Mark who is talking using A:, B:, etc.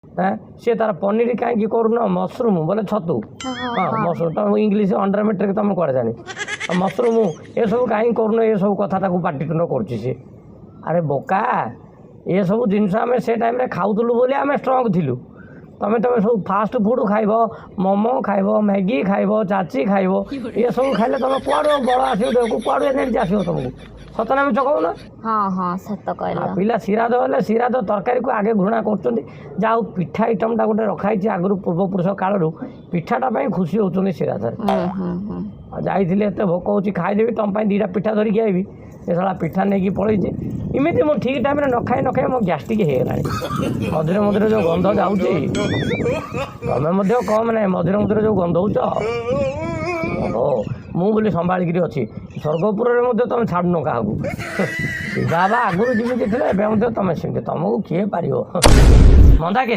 A: सी तार पनीर कहीं करूना मसरूम बोले छतु हाँ मसरूम तुम इंग्लीश अंडर मेट्रिक तुम कड़े जानी मसरूम ये सब कहीं करूना ये सब कथा पाटितुंड कर अरे बोका ये सब जिनस आम से टाइम खाऊलु बोली आम स्ट्रंग थिलु तमें तुम सब फास्ट फुड खाइब मोमो खाइब मैगी खाइब चाची खाइब ये सब खाइले तुम कुआड़ बड़ आसो देह को कुआड़ एनर्जी आसो तुमको सतना मिछ कहूना
B: हाँ हाँ सत कहला
A: पिला श्राद्ध हेल्ले श्राद्ध तरकारी को आगे घृणा कर जाऊ पिठा आइटमटा गोटे रखाई आगु पूर्वपुरुष कालू पिठाटा खुशी होती श्राद्ध जाइए एत भोक हो खाईदेवी तुम दीटा पिठा धरिकी आईबी ये साला पिठा नहीं पलैचे इमिति मो ठीक टाइम न खाई मो गैस्ट्रिक होगा मझे मझे जो गंध जाऊँगी तुम्हें कम ना मझे मझे जो गंध हो मु बोली संभालिकी अच्छी स्वर्गपुर में तुम छाड़न क्या बाबा आगुरी जमी थे तुम सेमती तुमको किए पार मंदा के